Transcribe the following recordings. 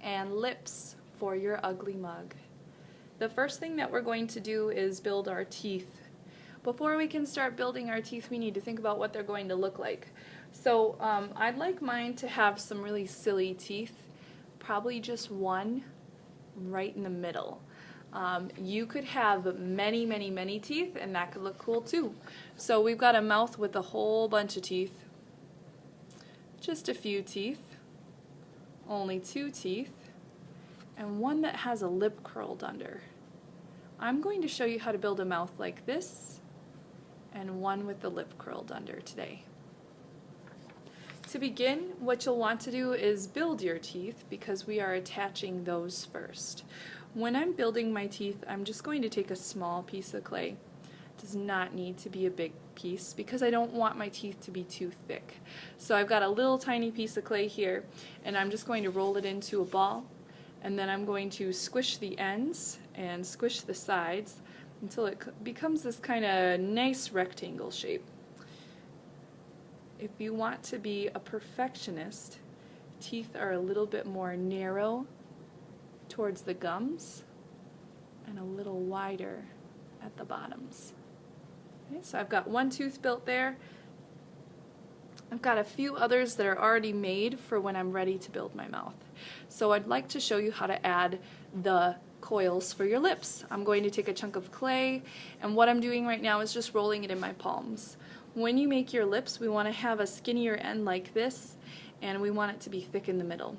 and lips for your ugly mug. The first thing that we're going to do is build our teeth. Before we can start building our teeth, we need to think about what they're going to look like. So I'd like mine to have some really silly teeth, probably just one right in the middle. You could have many, many, many teeth, and that could look cool too. So we've got a mouth with a whole bunch of teeth, just a few teeth, only 2 teeth, and one that has a lip curled under. I'm going to show you how to build a mouth like this, and one with the lip curled under today. To begin, what you'll want to do is build your teeth because we are attaching those first. When I'm building my teeth, I'm just going to take a small piece of clay. It does not need to be a big piece because I don't want my teeth to be too thick. So I've got a little tiny piece of clay here, and I'm just going to roll it into a ball, and then I'm going to squish the ends and squish the sides until it becomes this kind of nice rectangle shape. If you want to be a perfectionist, teeth are a little bit more narrow towards the gums and a little wider at the bottoms. Okay, so I've got one tooth built there. I've got a few others that are already made for when I'm ready to build my mouth. So I'd like to show you how to add the coils for your lips. I'm going to take a chunk of clay, and what I'm doing right now is just rolling it in my palms. When you make your lips, we want to have a skinnier end like this, and we want it to be thick in the middle.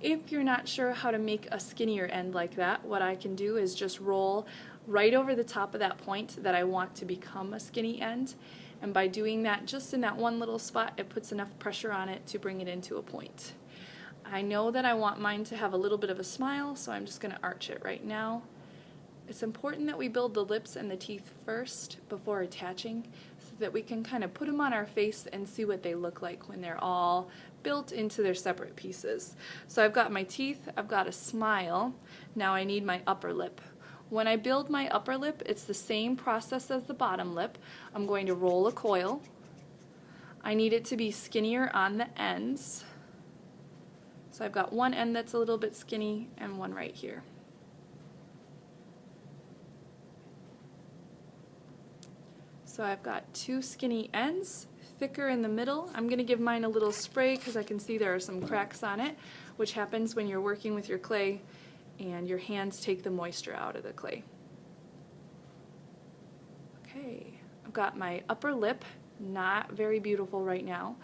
If you're not sure how to make a skinnier end like that, what I can do is just roll right over the top of that point that I want to become a skinny end, and by doing that just in that one little spot, it puts enough pressure on it to bring it into a point. I know that I want mine to have a little bit of a smile, so I'm just going to arch it right now. It's important that we build the lips and the teeth first before attaching so that we can kind of put them on our face and see what they look like when they're all built into their separate pieces. So I've got my teeth, I've got a smile, now I need my upper lip. When I build my upper lip, it's the same process as the bottom lip. I'm going to roll a coil. I need it to be skinnier on the ends. So I've got one end that's a little bit skinny and one right here. So I've got 2 skinny ends, thicker in the middle. I'm going to give mine a little spray because I can see there are some cracks on it, which happens when you're working with your clay and your hands take the moisture out of the clay. Okay, I've got my upper lip, not very beautiful right now.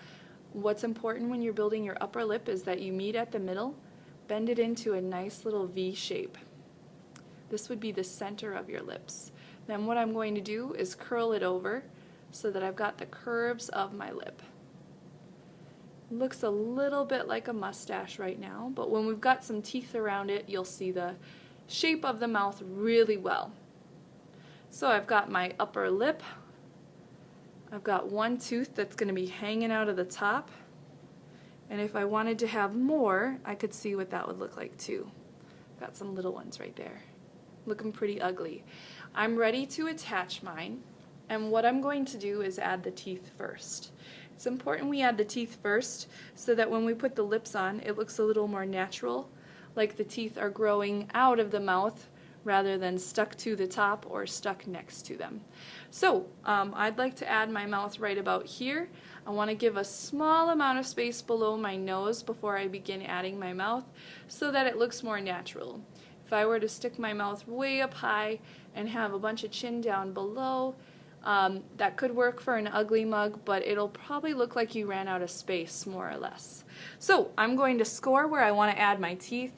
What's important when you're building your upper lip is that you meet at the middle, bend it into a nice little V shape. This would be the center of your lips. Then what I'm going to do is curl it over so that I've got the curves of my lip. Looks a little bit like a mustache right now, but when we've got some teeth around it, you'll see the shape of the mouth really well. So I've got my upper lip. I've got one tooth that's going to be hanging out of the top, and if I wanted to have more, I could see what that would look like too. Got some little ones right there. Looking pretty ugly. I'm ready to attach mine, and what I'm going to do is add the teeth first. It's important we add the teeth first so that when we put the lips on, it looks a little more natural, like the teeth are growing out of the mouth rather than stuck to the top or stuck next to them. So I'd like to add my mouth right about here. I want to give a small amount of space below my nose before I begin adding my mouth so that it looks more natural. If I were to stick my mouth way up high and have a bunch of chin down below, that could work for an ugly mug, but it'll probably look like you ran out of space, more or less. So I'm going to score where I want to add my teeth.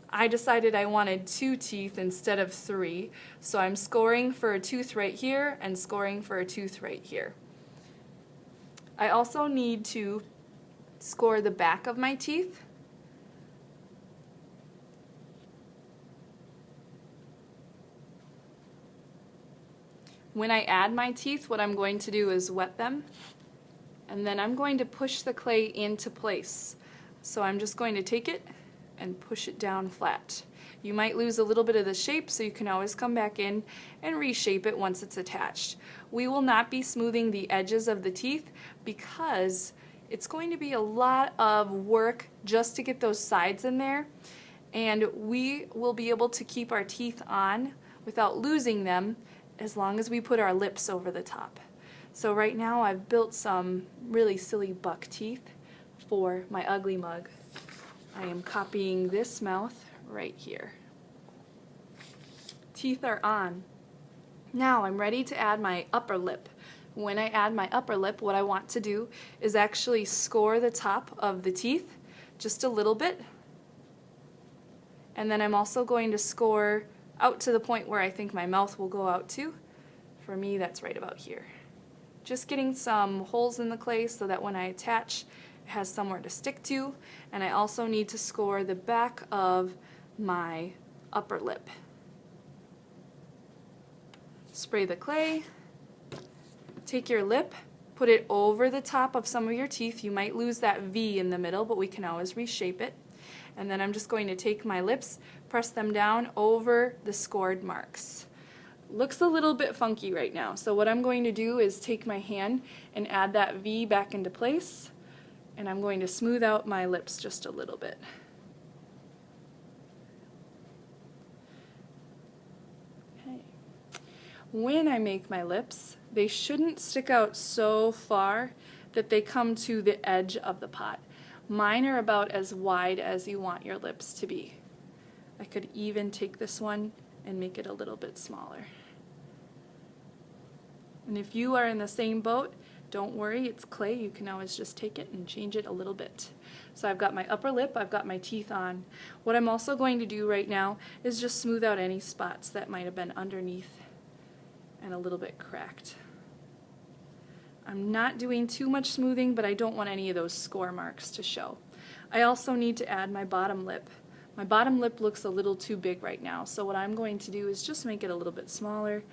I decided I wanted 2 teeth instead of 3, so I'm scoring for a tooth right here and scoring for a tooth right here. I also need to score the back of my teeth. When I add my teeth, what I'm going to do is wet them, and then I'm going to push the clay into place. So I'm just going to take it and push it down flat. You might lose a little bit of the shape, so you can always come back in and reshape it once it's attached. We will not be smoothing the edges of the teeth because it's going to be a lot of work just to get those sides in there. and we will be able to keep our teeth on without losing them as long as we put our lips over the top. So right now I've built some really silly buck teeth for my ugly mug. I am copying this mouth right here. Teeth are on. Now I'm ready to add my upper lip. When I add my upper lip, what I want to do is actually score the top of the teeth just a little bit. And then I'm also going to score out to the point where I think my mouth will go out to. For me, that's right about here. Just getting some holes in the clay so that when I attach, it has somewhere to stick to. And I also need to score the back of my upper lip. Spray the clay, take your lip, put it over the top of some of your teeth. You might lose that V in the middle, but we can always reshape it. And then I'm just going to take my lips, press them down over the scored marks. Looks a little bit funky right now, so what I'm going to do is take my hand and add that V back into place, and I'm going to smooth out my lips just a little bit. When I make my lips, they shouldn't stick out so far that they come to the edge of the pot. Mine are about as wide as you want your lips to be. I could even take this one and make it a little bit smaller. And if you are in the same boat, don't worry, it's clay. You can always just take it and change it a little bit. So I've got my upper lip, I've got my teeth on. What I'm also going to do right now is just smooth out any spots that might have been underneath and a little bit cracked. I'm not doing too much smoothing, but I don't want any of those score marks to show. I also need to add my bottom lip. My bottom lip looks a little too big right now, so what I'm going to do is just make it a little bit smaller,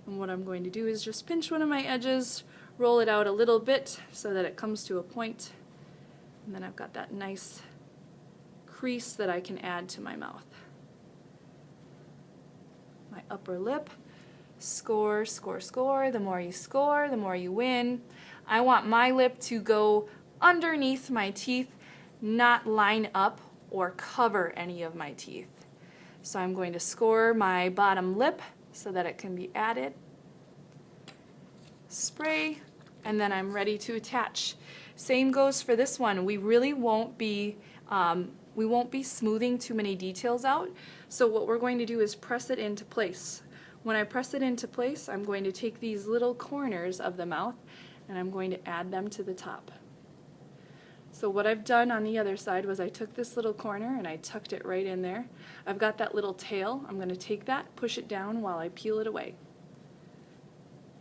and what I'm going to do is just pinch one of my edges, roll it out a little bit so that it comes to a point, and then I've got that nice crease that I can add to my mouth. My upper lip. Score, score, score. The more you score, the more you win. I want my lip to go underneath my teeth, not line up or cover any of my teeth. So I'm going to score my bottom lip so that it can be added. Spray, and then I'm ready to attach. Same goes for this one. We really won't be smoothing too many details out. So what we're going to do is press it into place. When I press it into place, I'm going to take these little corners of the mouth and I'm going to add them to the top. So what I've done on the other side was I took this little corner and I tucked it right in there. I've got that little tail. I'm going to take that, push it down while I peel it away.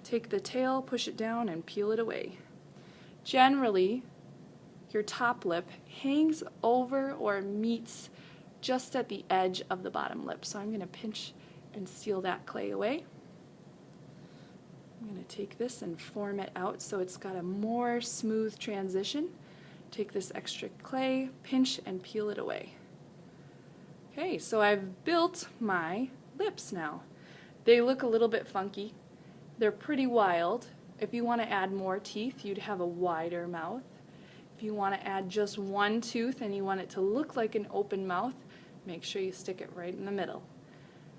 Take the tail, push it down, and peel it away. Generally, your top lip hangs over or meets just at the edge of the bottom lip. So I'm going to pinch and seal that clay away. I'm going to take this and form it out so it's got a more smooth transition. Take this extra clay, pinch, and peel it away. Okay, so I've built my lips now. They look a little bit funky. They're pretty wild. If you want to add more teeth, you'd have a wider mouth. If you want to add just one tooth and you want it to look like an open mouth, make sure you stick it right in the middle.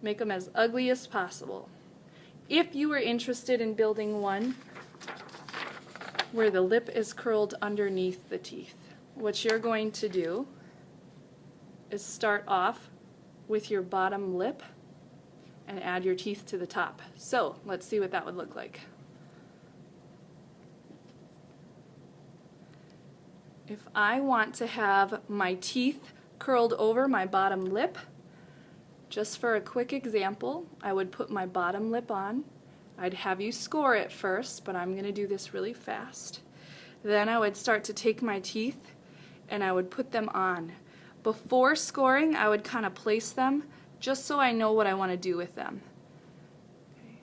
Make them as ugly as possible. If you are interested in building one where the lip is curled underneath the teeth, what you're going to do is start off with your bottom lip and add your teeth to the top. So let's see what that would look like. If I want to have my teeth curled over my bottom lip, just for a quick example, I would put my bottom lip on. I'd have you score it first, but I'm going to do this really fast. Then I would start to take my teeth and I would put them on. Before scoring, I would kind of place them just so I know what I want to do with them. Okay.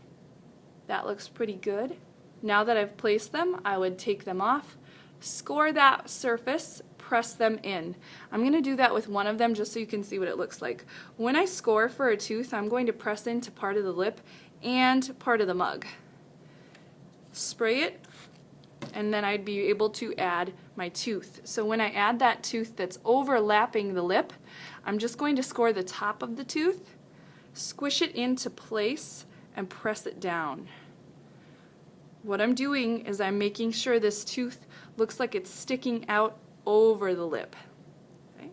That looks pretty good. Now that I've placed them, I would take them off, score that surface, press them in. I'm going to do that with one of them just so you can see what it looks like. When I score for a tooth, I'm going to press into part of the lip and part of the mug. Spray it, and then I'd be able to add my tooth. So when I add that tooth that's overlapping the lip, I'm just going to score the top of the tooth, squish it into place, and press it down. What I'm doing is I'm making sure this tooth looks like it's sticking out over the lip. Okay?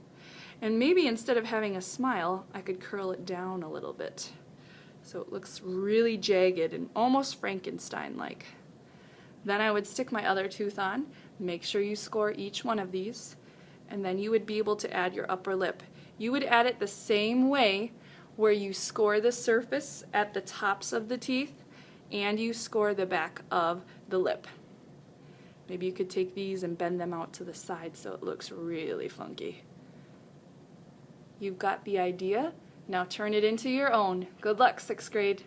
And maybe instead of having a smile, I could curl it down a little bit so it looks really jagged and almost Frankenstein-like. Then I would stick my other tooth on, make sure you score each one of these, and then you would be able to add your upper lip. You would add it the same way where you score the surface at the tops of the teeth and you score the back of the lip. Maybe you could take these and bend them out to the side so it looks really funky. You've got the idea. Now turn it into your own. Good luck, 6th grade.